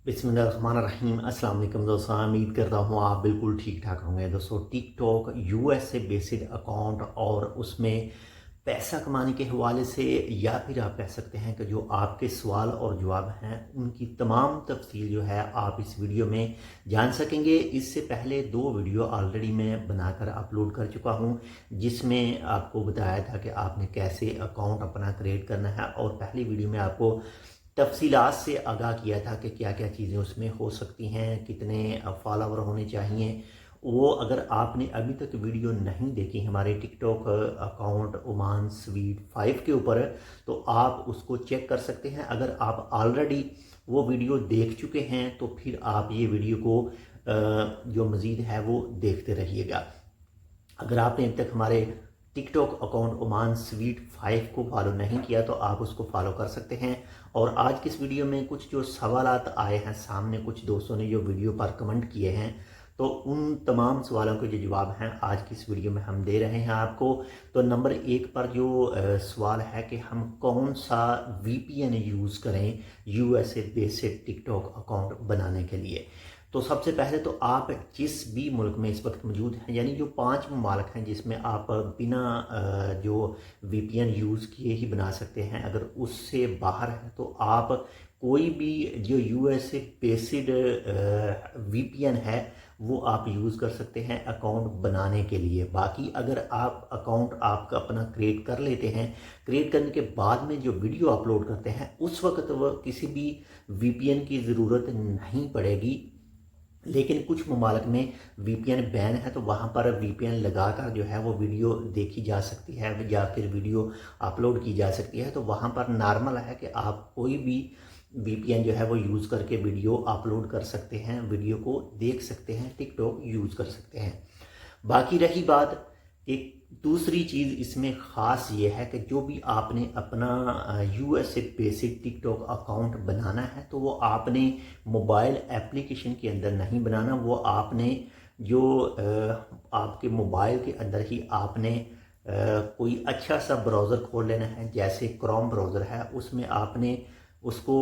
बिस्मिल्लाहिर्रहमानिर्रहीम। अस्सलाम वालेकुम दोस्तों, उम्मीद करता हूँ आप बिल्कुल ठीक ठाक होंगे। दोस्तों, टिकटॉक यूएस से बेस्ड अकाउंट और उसमें पैसा कमाने के हवाले से, या फिर आप कह सकते हैं कि जो आपके सवाल और जवाब हैं उनकी तमाम तफसील जो है आप इस वीडियो में जान सकेंगे। इससे पहले दो वीडियो ऑलरेडी मैं बनाकर अपलोड कर चुका हूँ, जिसमें आपको बताया था कि आपने कैसे अकाउंट अपना क्रिएट करना है, और पहली वीडियो में आपको तफसीलात से आगाह किया था कि क्या क्या चीज़ें उसमें हो सकती हैं, कितने फॉलोवर होने चाहिए। वो अगर आपने अभी तक वीडियो नहीं देखी हमारे टिकटॉक अकाउंट ओमान स्वीट 5 के ऊपर, तो आप उसको चेक कर सकते हैं। अगर आप ऑलरेडी वो वीडियो देख चुके हैं तो फिर आप ये वीडियो को जो मज़ीद है वो देखते रहिएगा। अगर आपने अब तक हमारे टिकटॉक अकाउंट ओमान स्वीट 5 को फॉलो नहीं किया तो आप उसको फॉलो कर सकते हैं। और आज की इस वीडियो में कुछ जो सवालात आए हैं सामने, कुछ दोस्तों ने जो वीडियो पर कमेंट किए हैं, तो उन तमाम सवालों के जो जवाब हैं आज की इस वीडियो में हम दे रहे हैं आपको। तो नंबर 1 पर जो सवाल है कि हम कौन सा वीपीएन यूज़ करें यूएसए बेस्ड टिकटॉक अकाउंट बनाने के लिए। तो सबसे पहले तो आप जिस भी मुल्क में इस वक्त मौजूद हैं, यानी जो 5 ममालिक हैं जिसमें आप बिना जो वीपीएन यूज़ किए ही बना सकते हैं, अगर उससे बाहर हैं तो आप कोई भी जो यूएसए बेस्ड वीपीएन है वो आप यूज़ कर सकते हैं अकाउंट बनाने के लिए। बाकी अगर आप अकाउंट आपका अपना क्रिएट कर लेते हैं, क्रिएट करने के बाद में जो वीडियो अपलोड करते हैं उस वक्त वह किसी भी वीपीएन की ज़रूरत नहीं पड़ेगी। लेकिन कुछ ममालिक में वीपीएन बैन है, तो वहाँ पर वीपीएन लगाकर जो है वो वीडियो देखी जा सकती है या फिर वीडियो अपलोड की जा सकती है। तो वहाँ पर नॉर्मल है कि आप कोई भी वीपीएन जो है वो यूज़ करके वीडियो अपलोड कर सकते हैं, वीडियो को देख सकते हैं, टिकटॉक यूज़ कर सकते हैं। बाकी रही बात, एक दूसरी चीज़ इसमें ख़ास ये है कि जो भी आपने अपना यूएसए बेसिक टिकटॉक अकाउंट बनाना है तो वो आपने मोबाइल एप्लीकेशन के अंदर नहीं बनाना। वो आपने जो आपके मोबाइल के अंदर ही आपने कोई अच्छा सा ब्राउज़र खोल लेना है, जैसे क्रोम ब्राउज़र है, उसमें आपने उसको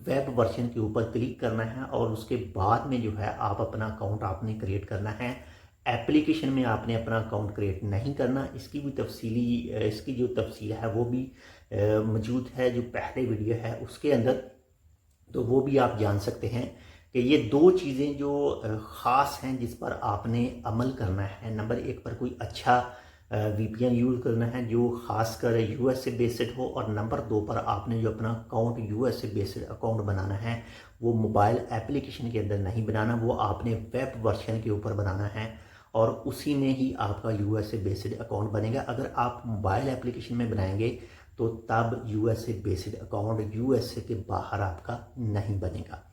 वेब वर्जन के ऊपर क्लिक करना है और उसके बाद में जो है आप अपना अकाउंट आपने क्रिएट करना है। एप्लीकेशन में आपने अपना अकाउंट क्रिएट नहीं करना। इसकी जो तफसील है वो भी मौजूद है जो पहले वीडियो है उसके अंदर, तो वो भी आप जान सकते हैं कि ये दो चीज़ें जो ख़ास हैं जिस पर आपने अमल करना है। नंबर 1 पर कोई अच्छा वीपीएन यूज़ करना है जो ख़ासकर यूएस से बेस्ड हो, और नंबर 2 पर आपने जो अपना अकाउंट यूएस से बेस्ड अकाउंट बनाना है वो मोबाइल एप्लीकेशन के अंदर नहीं बनाना, वो आपने वेब वर्जन के ऊपर बनाना है और उसी में ही आपका यूएस से बेस्ड अकाउंट बनेगा। अगर आप मोबाइल एप्लीकेशन में बनाएंगे तो तब यूएसए बेस्ड अकाउंट यूएसए के बाहर आपका नहीं बनेगा।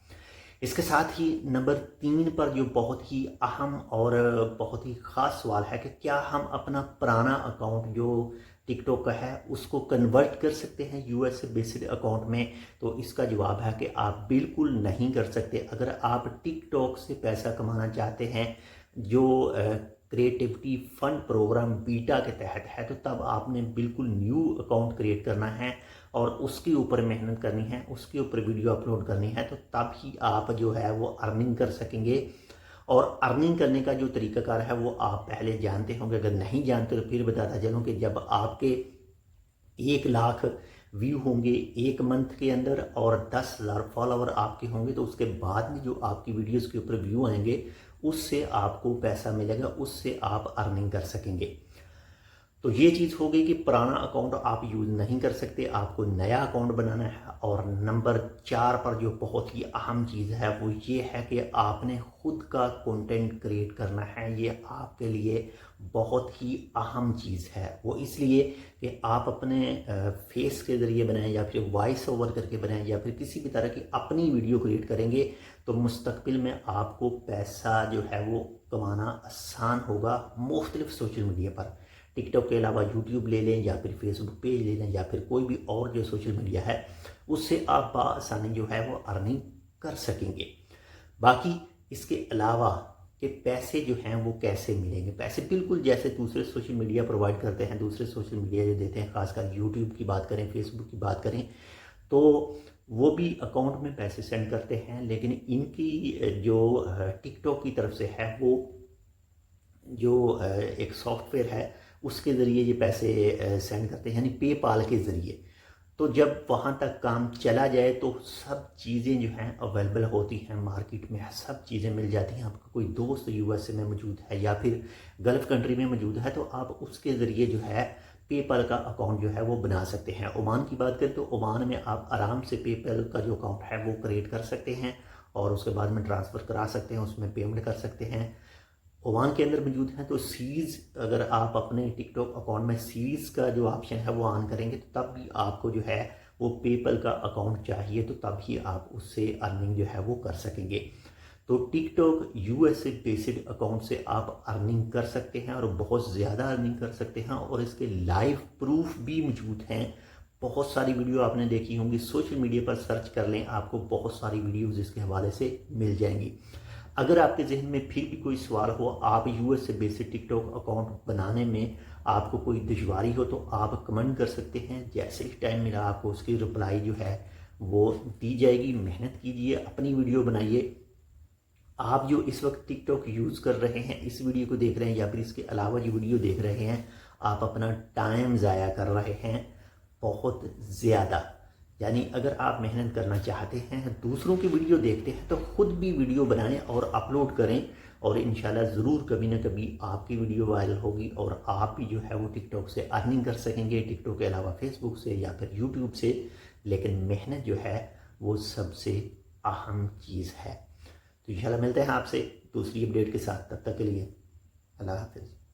इसके साथ ही नंबर 3 पर जो बहुत ही अहम और बहुत ही ख़ास सवाल है कि क्या हम अपना पुराना अकाउंट जो टिकटॉक का है उसको कन्वर्ट कर सकते हैं यूएसए बेस्ड अकाउंट में। तो इसका जवाब है कि आप बिल्कुल नहीं कर सकते। अगर आप टिकटॉक से पैसा कमाना चाहते हैं जो क्रिएटिविटी फंड प्रोग्राम बीटा के तहत है, तो तब आपने बिल्कुल न्यू अकाउंट क्रिएट करना है और उसके ऊपर मेहनत करनी है, उसके ऊपर वीडियो अपलोड करनी है, तो तब ही आप जो है वो अर्निंग कर सकेंगे। और अर्निंग करने का जो तरीकाकार है वो आप पहले जानते होंगे, अगर नहीं जानते तो फिर बताता चलूँ कि जब आपके 1 लाख व्यू होंगे 1 मंथ के अंदर और 10,000 फॉलोवर आपके होंगे, तो उसके बाद में जो आपकी वीडियोस के ऊपर व्यू आएंगे उससे आपको पैसा मिलेगा, उससे आप अर्निंग कर सकेंगे। तो ये चीज़ हो गई कि पुराना अकाउंट आप यूज़ नहीं कर सकते, आपको नया अकाउंट बनाना है। और नंबर 4 पर जो बहुत ही अहम चीज़ है वो ये है कि आपने खुद का कंटेंट क्रिएट करना है। ये आपके लिए बहुत ही अहम चीज़ है। वो इसलिए कि आप अपने फेस के ज़रिए बनाएं या फिर वॉइस ओवर करके बनाएं या फिर किसी भी तरह की अपनी वीडियो क्रिएट करेंगे तो मुस्तकबिल में आपको पैसा जो है वो कमाना आसान होगा मुख्तलिफ सोशल मीडिया पर। टिकटॉक के अलावा यूट्यूब ले लें या फिर फेसबुक पेज ले लें या फिर कोई भी और जो सोशल मीडिया है, उससे आप बआसानी जो है वो अर्निंग कर सकेंगे। बाकी इसके अलावा कि पैसे जो हैं वो कैसे मिलेंगे, पैसे बिल्कुल जैसे दूसरे सोशल मीडिया प्रोवाइड करते हैं, दूसरे सोशल मीडिया जो देते हैं, खासकर यूट्यूब की बात करें, फेसबुक की बात करें, तो वो भी अकाउंट में पैसे सेंड करते हैं, लेकिन इनकी जो टिकटॉक की तरफ से है वो जो एक सॉफ्टवेयर है उसके ज़रिए ये पैसे सेंड करते हैं, यानी पेपाल के ज़रिए। तो जब वहाँ तक काम चला जाए तो सब चीज़ें जो हैं अवेलेबल होती हैं मार्केट में, सब चीज़ें मिल जाती हैं। आपका कोई दोस्त यूएसए में मौजूद है या फिर गल्फ़ कंट्री में मौजूद है तो आप उसके ज़रिए जो है पेपल का अकाउंट जो है वो बना सकते हैं। ओमान की बात करें तो ओमान में आप आराम से पेपल का जो अकाउंट है वो क्रिएट कर सकते हैं और उसके बाद में ट्रांसफ़र करा सकते हैं, उसमें पेमेंट कर सकते हैं। ओमान के अंदर मौजूद हैं तो सीरीज़, अगर आप अपने टिकटॉक अकाउंट में सीरीज़ का जो ऑप्शन है वो ऑन करेंगे तो तब भी आपको जो है वो पेपल का अकाउंट चाहिए, तो तब ही आप उससे अर्निंग जो है वो कर सकेंगे। तो टिकटॉक यूएसए बेस्ड अकाउंट से आप अर्निंग कर सकते हैं और बहुत ज़्यादा अर्निंग कर सकते हैं, और इसके लाइव प्रूफ भी मौजूद हैं। बहुत सारी वीडियो आपने देखी होंगी, सोशल मीडिया पर सर्च कर लें, आपको बहुत सारी वीडियोज़ इसके हवाले से मिल जाएंगी। अगर आपके जहन में फिर भी कोई सवाल हो, आप यूएस से बेसिक टिकटॉक अकाउंट बनाने में आपको कोई दुश्वारी हो, तो आप कमेंट कर सकते हैं। जैसे ही टाइम मिला आपको उसकी रिप्लाई जो है वो दी जाएगी। मेहनत कीजिए, अपनी वीडियो बनाइए। आप जो इस वक्त टिकटॉक यूज़ कर रहे हैं, इस वीडियो को देख रहे हैं या फिर इसके अलावा जो वीडियो देख रहे हैं, आप अपना टाइम ज़ाया कर रहे हैं बहुत ज़्यादा। यानी अगर आप मेहनत करना चाहते हैं, दूसरों की वीडियो देखते हैं, तो खुद भी वीडियो बनाएं और अपलोड करें, और इंशाल्लाह ज़रूर कभी ना कभी आपकी वीडियो वायरल होगी और आप भी जो है वो टिकटॉक से अर्निंग कर सकेंगे, टिकटॉक के अलावा फेसबुक से या फिर यूट्यूब से। लेकिन मेहनत जो है वो सबसे अहम चीज़ है। तो इंशाल्लाह मिलते हैं आपसे दूसरी अपडेट के साथ, तब तक के लिए अल्लाह हाफिज़।